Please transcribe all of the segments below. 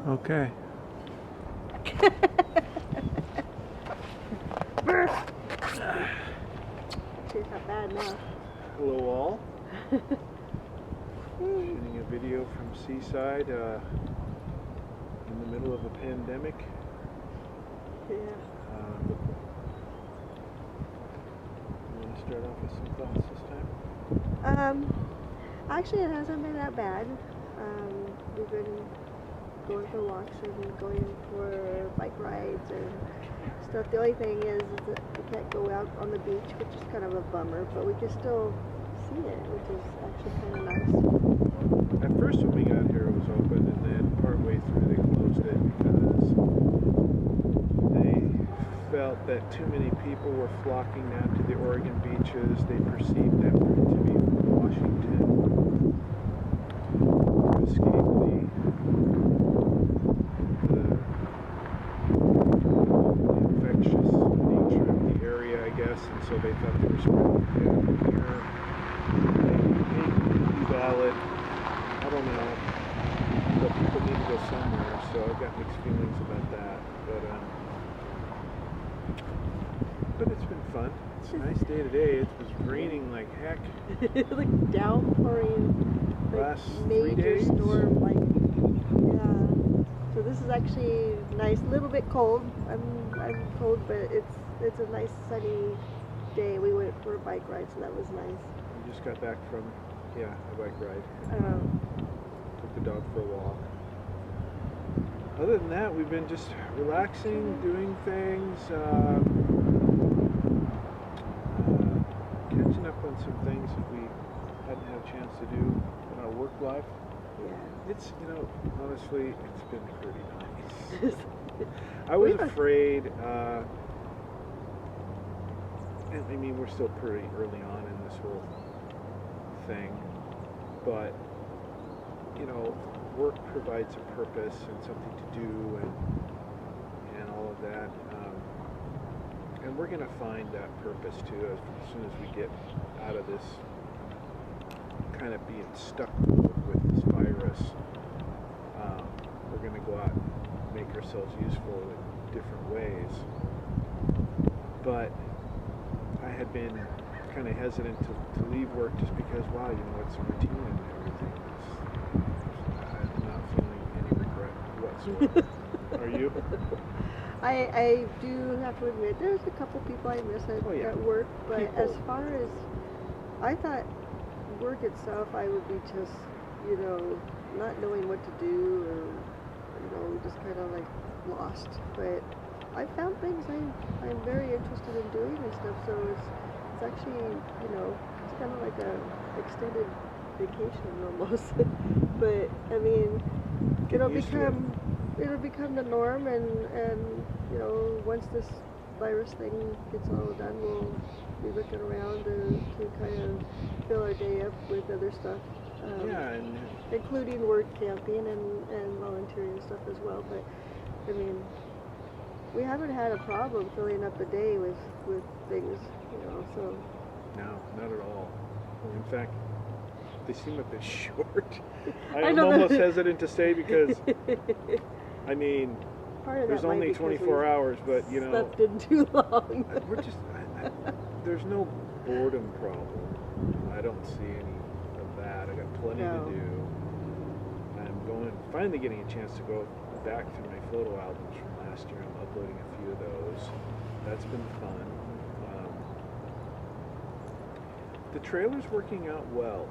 Okay. She's not bad now. Hello all. Shooting a video from Seaside in the middle of a pandemic. Yeah. You want to start off with some thoughts this time? Actually, it hasn't been that bad. We've been going for walks and going for bike rides and stuff. The only thing is that we can't go out on the beach, which is kind of a bummer, but we can still see it, which is actually kind of nice. At first when we got here it was open, and then partway through they closed it because they felt that too many people were flocking down to the Oregon beaches. They perceived them to be from Washington to escape the infectious nature of the area, I guess, and so they thought they were spreading it down here. They may be valid. I don't know, but people need to go somewhere, so I've got mixed feelings about that. But it's been fun. It's a nice day today. It was raining like heck. Like downpouring, like Last 3 major days? storm, like yeah. So this is actually nice. A little bit cold. I'm cold, but it's a nice sunny day. We went for a bike ride, so that was nice. We just got back from a bike ride. Took the dog for a walk. Other than that, we've been just relaxing, doing things, catching up on some things that we hadn't had a chance to do in our work life. Yeah. It's, honestly, it's been pretty nice. I was afraid, and I mean, we're still pretty early on in this whole thing, but work provides a purpose and something to do and all of that, and we're going to find that purpose too as soon as we get out of this kind of being stuck with this virus. We're going to go out and make ourselves useful in different ways, but I had been kind of hesitant to leave work just because, wow, it's a routine and everything. I'm not feeling any regret whatsoever. Are you? I do have to admit, there's a couple people I miss at work, but as far as, I thought work itself, I would be just, not knowing what to do, or, just kind of like lost. But I found things I'm very interested in doing and stuff, so it's actually, it's kind of like a extended vacation almost. But I mean, it'll become the norm, and once this virus thing gets all done, we'll be looking around to kind of fill our day up with other stuff. Including work camping and volunteering and stuff as well. But I mean, we haven't had a problem filling up a day with things, so. No, not at all. In fact, they seem a bit short. I'm almost hesitant to say because, I mean, there's only 24 hours, but slept in too long. We're just, there's no boredom problem. I don't see any of that. I got plenty to do. I'm finally getting a chance to go back through my photo albums from last year. I'm uploading a few of those. That's been fun. The trailer's working out well.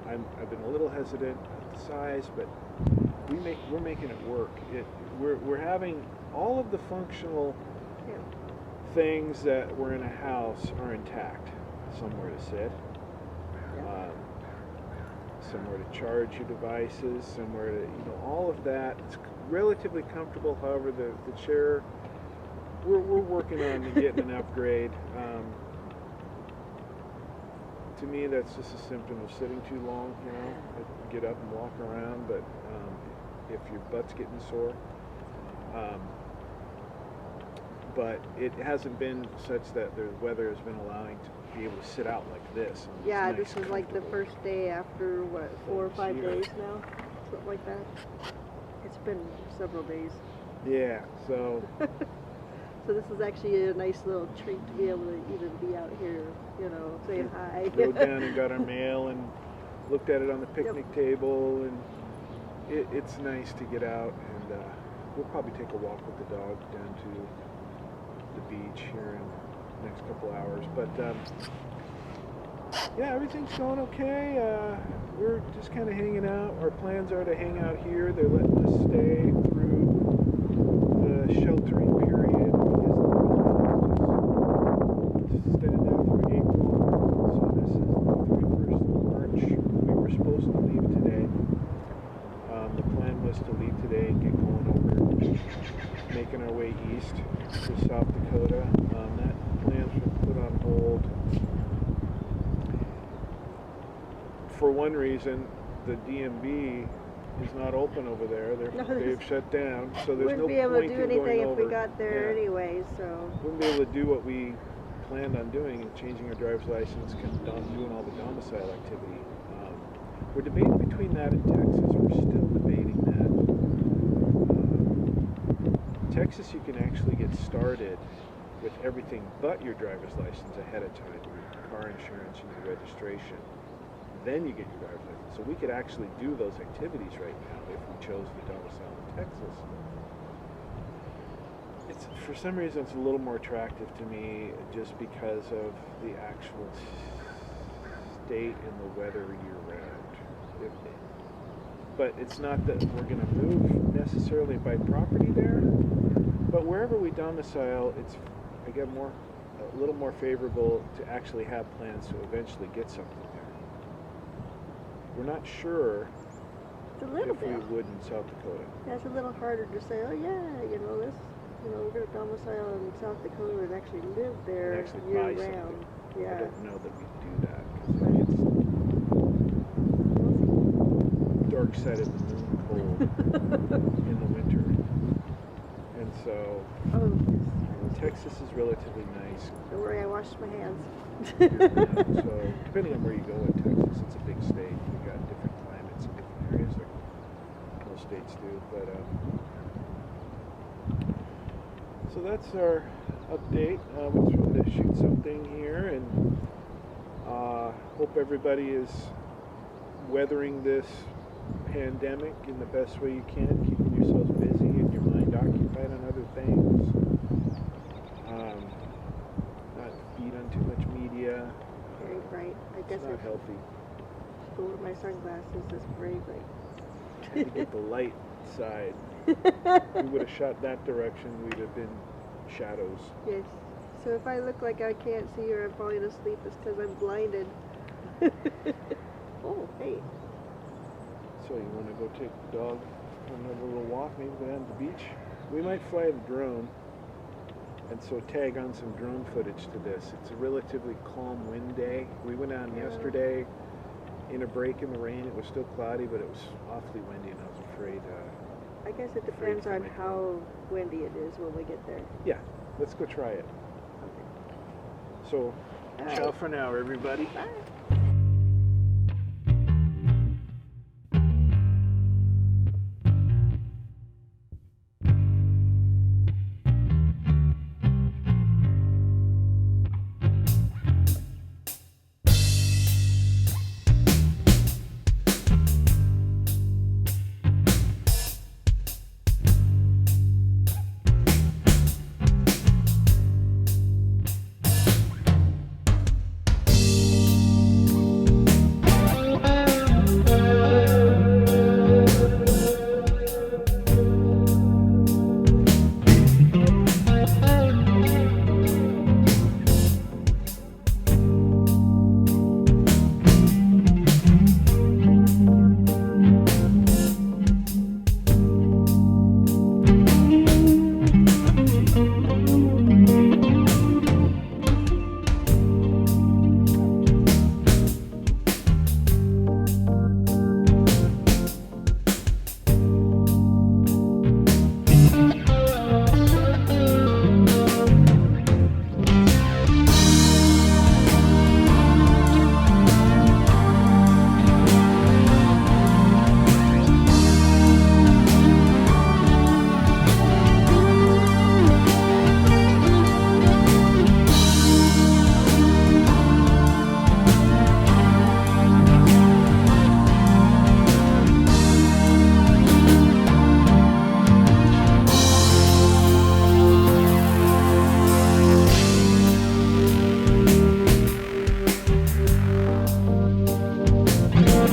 I've been a little hesitant at the size, but we're making it work. We're having all of the functional things that were in a house are intact. Somewhere to sit, somewhere to charge your devices, somewhere to, all of that. It's relatively comfortable. However, the chair, we're working on getting an upgrade. To me, that's just a symptom of sitting too long. Get up and walk around, but if your butt's getting sore, but it hasn't been such that the weather has been allowing be able to sit out like this. On Yeah, nice, this is like the first day after, what, 4 or 5 days now? Something like that. It's been several days. Yeah, so... So this is actually a nice little treat to be able to even be out here, you know, saying hi. Rode down and got our mail and looked at it on the picnic table, and it's nice to get out, and we'll probably take a walk with the dog down to the beach here in the next couple hours. But yeah, everything's going okay. We're just kind of hanging out. Our plans are to hang out here. They're letting us stay through the sheltering period because the staying there through April. So this is the 31st of March. We were supposed to leave today. The plan was to leave today and get going over, making our way east to South Dakota. That plan's been put on hold. For one reason, the DMV is not open over there. They've shut down, so there's no point in going over. Wouldn't be able to do anything if we got there anyway, so. Wouldn't be able to do what we planned on doing, and changing our driver's license, doing all the domicile activity. We're debating between that and Texas. We're still debating that. Texas, you can actually get started with everything but your driver's license ahead of time, your car insurance and your registration. Then you get your driver's license. So we could actually do those activities right now if we chose to domicile in Texas. It's, for some reason, it's a little more attractive to me just because of the actual state and the weather year-round. But it's not that we're going to move necessarily by property there, but wherever we domicile, it's a little more favorable to actually have plans to eventually get something there. We're not sure if we would in South Dakota. Yeah, it's a little harder to say, oh yeah, we're going to domicile in South Dakota and actually live there year-round. Yeah. I don't know that we do that because it gets dark side of the moon cold in the winter. And so Texas is relatively nice. Don't worry, I washed my hands. So depending on where you go in Texas, it's a big state. We've got different climates in different areas like most states do. But so that's our update. We just wanted to shoot something here, and hope everybody is weathering this pandemic in the best way you can, keeping yourselves busy and your mind occupied on other things. Not feed on too much media. Very bright. I guess it's not healthy. Go with my sunglasses. It's very bright. I had to get the light side. We would have shot that direction, we'd have been shadows. Yes. So if I look like I can't see or I'm falling asleep, it's because I'm blinded. Oh, hey. So you want to go take the dog on another little walk, maybe go down to the beach? We might fly the drone, and so tag on some drone footage to this. It's a relatively calm wind day. We went out yesterday in a break in the rain. It was still cloudy, but it was awfully windy, and I was afraid. I guess it depends on how windy it is when we get there. Yeah, let's go try it. Okay. So, ciao for now, everybody. Bye.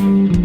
Bye.